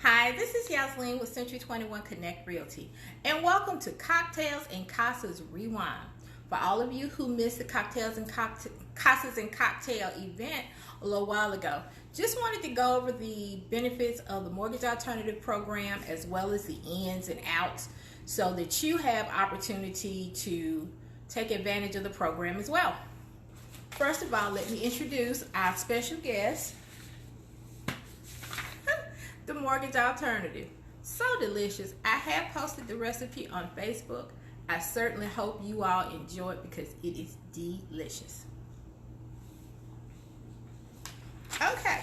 Hi, this is Yasleen with Century 21 Connect Realty, and welcome to Cocktails and Casa's Rewind. For all of you who missed the Casas and Cocktail event a little while ago, just wanted to go over the benefits of the Mortgage Alternative Program as well as the ins and outs so that you have opportunity to take advantage of the program as well. First of all, let me introduce our special guest, the Mortgage Alternative. So delicious. I have posted the recipe on Facebook. I certainly hope you all enjoy it because it is delicious. Okay,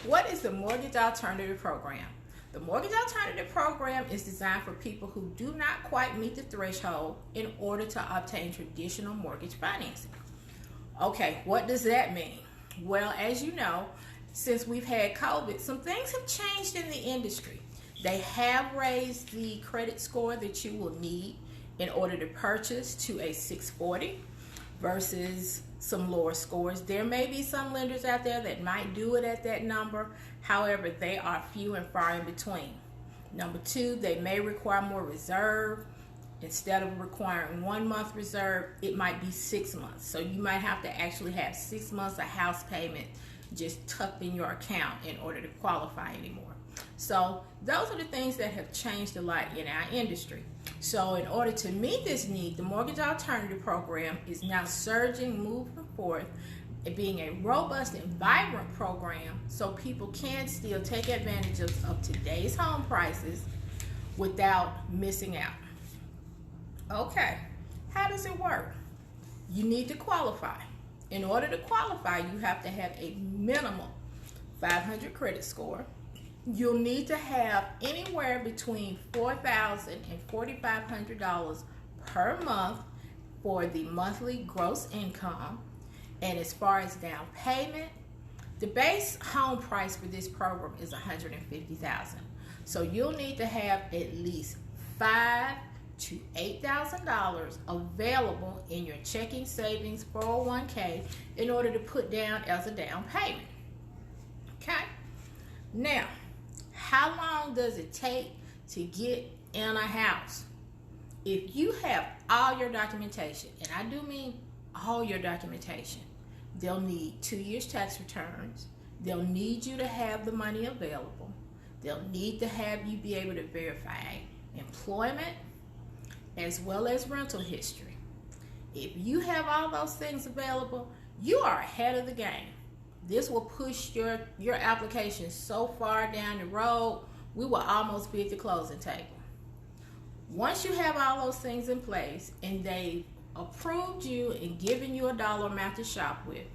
what is the Mortgage Alternative Program? The Mortgage Alternative Program is designed for people who do not quite meet the threshold in order to obtain traditional mortgage financing. Okay, what does that mean? Well, as you know, since we've had COVID, some things have changed in the industry. They have raised the credit score that you will need in order to purchase to a 640 versus some lower scores. There may be some lenders out there that might do it at that number. However, they are few and far in between. Number two, they may require more reserve. Instead of requiring 1 month reserve, it might be 6 months. So you might have to actually have 6 months of house payment just tucked in your account in order to qualify anymore. So those are the things that have changed a lot in our industry. So in order to meet this need, the Mortgage Alternative Program is now surging, moving forth, and being a robust and vibrant program so people can still take advantage of today's home prices without missing out. Okay, how does it work? You need to qualify. In order to qualify, you have to have a minimum 500 credit score. You'll need to have anywhere between $4,000 and $4,500 per month for the monthly gross income. And as far as down payment, the base home price for this program is $150,000. So you'll need to have at least $5,000 to $8,000 available in your checking, savings, 401k in order to put down as a down payment. Okay? Now, how long does it take to get in a house? If you have all your documentation, and I do mean all your documentation, they'll need 2 years tax returns. They'll need you to have the money available. They'll need to have you be able to verify employment as well as rental history. If you have all those things available, you are ahead of the game. This will push your application so far down the road, we will almost be at the closing table. Once you have all those things in place and they've approved you and given you a dollar amount to shop with,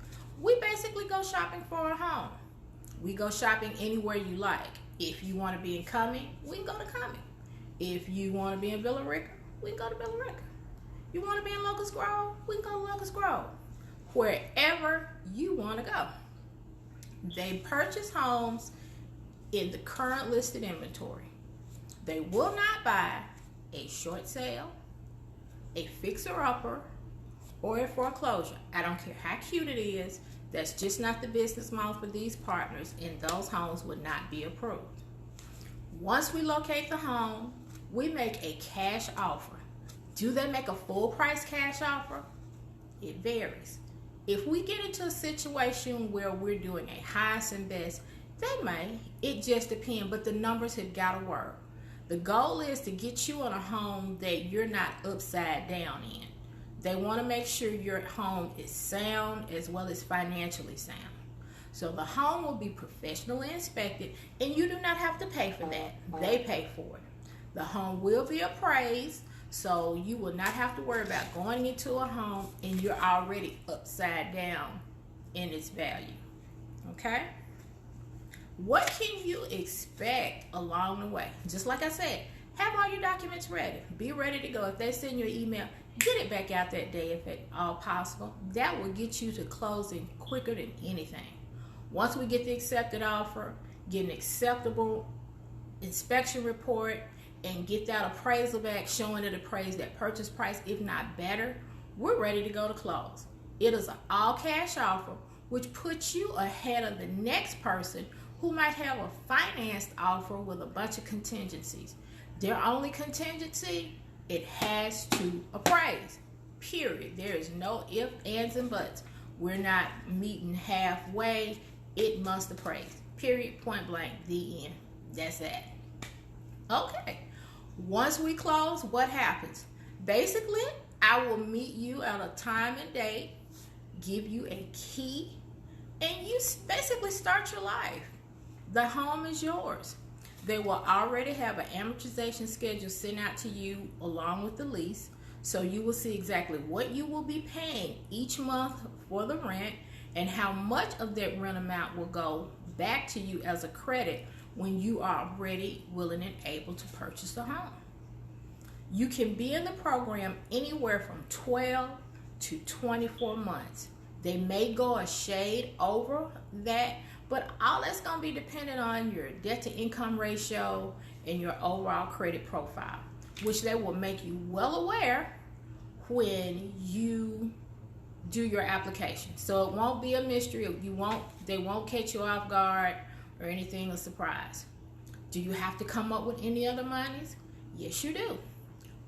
we basically go shopping for a home. We go shopping anywhere you like. If you want to be in Cumming, we can go to Cumming. If you want to be in Villa Rica, we can go to Villa Rica. You want to be in Locust Grove, we can go to Locust Grove. Wherever you want to go. They purchase homes in the current listed inventory. They will not buy a short sale, a fixer-upper, or a foreclosure. I don't care how cute it is. That's just not the business model for these partners, and those homes would not be approved. Once we locate the home, we make a cash offer. Do they make a full price cash offer? It varies. If we get into a situation where we're doing a highest and best, they may. It just depends, but the numbers have got to work. The goal is to get you in a home that you're not upside down in. They want to make sure your home is sound as well as financially sound. So the home will be professionally inspected, and you do not have to pay for that. They pay for it. The home will be appraised, so you will not have to worry about going into a home and you're already upside down in its value. Okay? What can you expect along the way? Just like I said, have all your documents ready. Be ready to go. If they send you an email, get it back out that day if at all possible. That will get you to closing quicker than anything. Once we get the accepted offer, get an acceptable inspection report, and get that appraisal back showing it appraised that purchase price, if not better, we're ready to go to close. It is an all cash offer, which puts you ahead of the next person who might have a financed offer with a bunch of contingencies. Their only contingency, it has to appraise. Period. There is no ifs, ands, and buts. We're not meeting halfway. It must appraise. Period. Point blank. The end. That's that. Okay. Once we close, what happens? Basically, I will meet you at a time and date, give you a key, and you basically start your life. The home is yours. They will already have an amortization schedule sent out to you along with the lease, so you will see exactly what you will be paying each month for the rent and how much of that rent amount will go back to you as a credit when you are ready, willing, and able to purchase a home. You can be in the program anywhere from 12 to 24 months. They may go a shade over that, but all that's going to be dependent on your debt to income ratio and your overall credit profile, which they will make you well aware when you do your application. So it won't be a mystery. They won't catch you off guard or anything a surprise. Do you have to come up with any other monies? Yes, you do.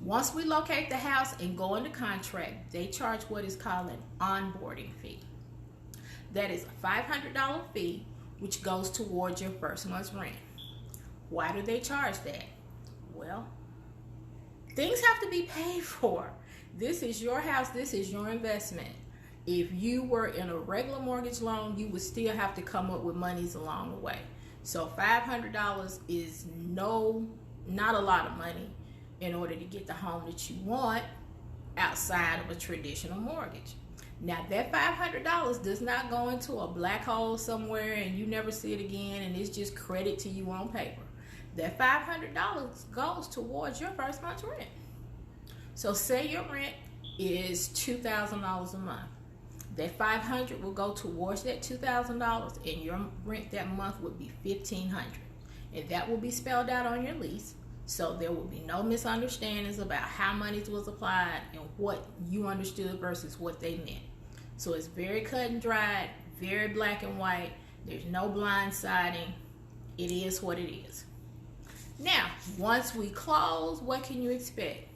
Once we locate the house and go into contract, they charge what is called an onboarding fee. That is a $500 fee, which goes towards your first month's rent. Why do they charge that? Well, things have to be paid for. This is your house. This is your investment. If you were in a regular mortgage loan, you would still have to come up with monies along the way. So $500 is not a lot of money in order to get the home that you want outside of a traditional mortgage. Now that $500 does not go into a black hole somewhere and you never see it again and it's just credit to you on paper. That $500 goes towards your first month's rent. So say your rent is $2,000 a month. That $500 will go towards that $2,000 and your rent that month would be $1,500. And that will be spelled out on your lease. So there will be no misunderstandings about how money was applied and what you understood versus what they meant. So it's very cut and dried, very black and white. There's no blindsiding. It is what it is. Now, once we close, what can you expect?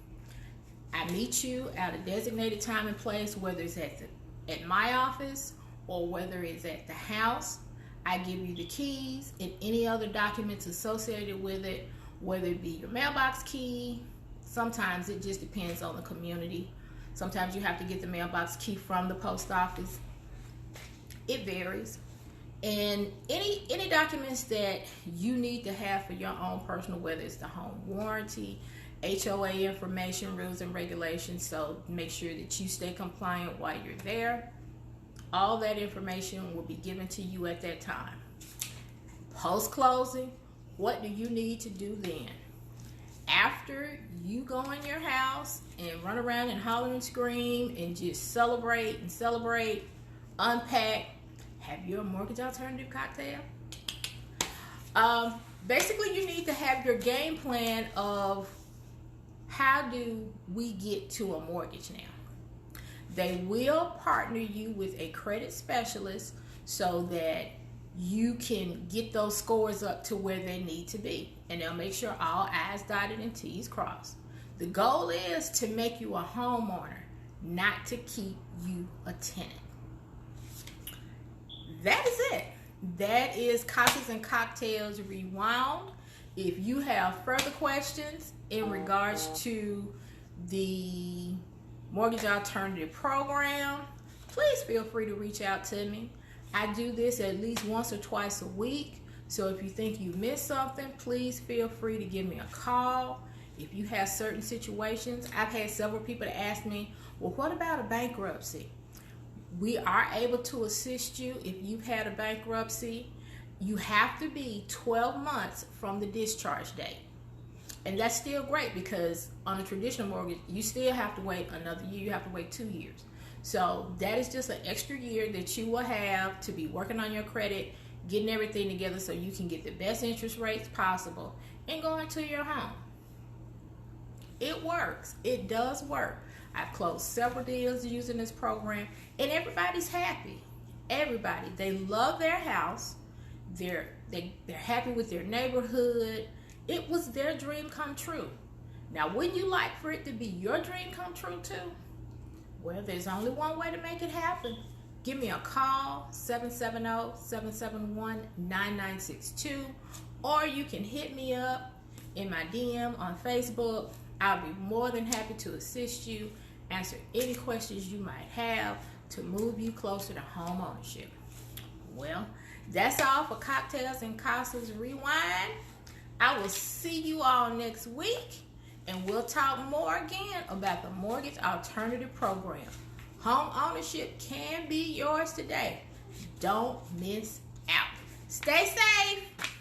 I meet you at a designated time and place, whether it's at my office or whether it's at the house. I give you the keys and any other documents associated with it, whether it be your mailbox key. Sometimes it just depends on the community. Sometimes you have to get the mailbox key from the post office. It varies. And any documents that you need to have for your own personal, whether it's the home warranty, HOA information, rules and regulations, so make sure that you stay compliant while you're there. All that information will be given to you at that time. Post-closing, what do you need to do then? After you go in your house and run around and holler and scream and just celebrate, unpack, have your mortgage alternative cocktail? Basically, you need to have your game plan of how do we get to a mortgage now. They will partner you with a credit specialist so that you can get those scores up to where they need to be. And they'll make sure all I's dotted and T's crossed. The goal is to make you a homeowner, not to keep you a tenant. That is it. That is Casas and Cocktails Rewound. If you have further questions in regards to the Mortgage Alternative Program, please feel free to reach out to me. I do this at least once or twice a week. So if you think you missed something, please feel free to give me a call. If you have certain situations, I've had several people to ask me, well, what about a bankruptcy? We are able to assist you if you've had a bankruptcy. You have to be 12 months from the discharge date. And that's still great because on a traditional mortgage, you still have to wait another year. You have to wait 2 years. So that is just an extra year that you will have to be working on your credit, getting everything together so you can get the best interest rates possible and go into your home. It works. It does work. I've closed several deals using this program and everybody's happy. Everybody. They love their house. They're they're happy with their neighborhood. It was their dream come true. Now, wouldn't you like for it to be your dream come true too? Well, there's only one way to make it happen. Give me a call, 770-771-9962, or you can hit me up in my DM on Facebook. I'll be more than happy to assist you, answer any questions you might have to move you closer to home ownership. Well, that's all for Cocktails and Casa's Rewind. I will see you all next week, and we'll talk more again about the Mortgage Alternative Program. Home ownership can be yours today. Don't miss out. Stay safe.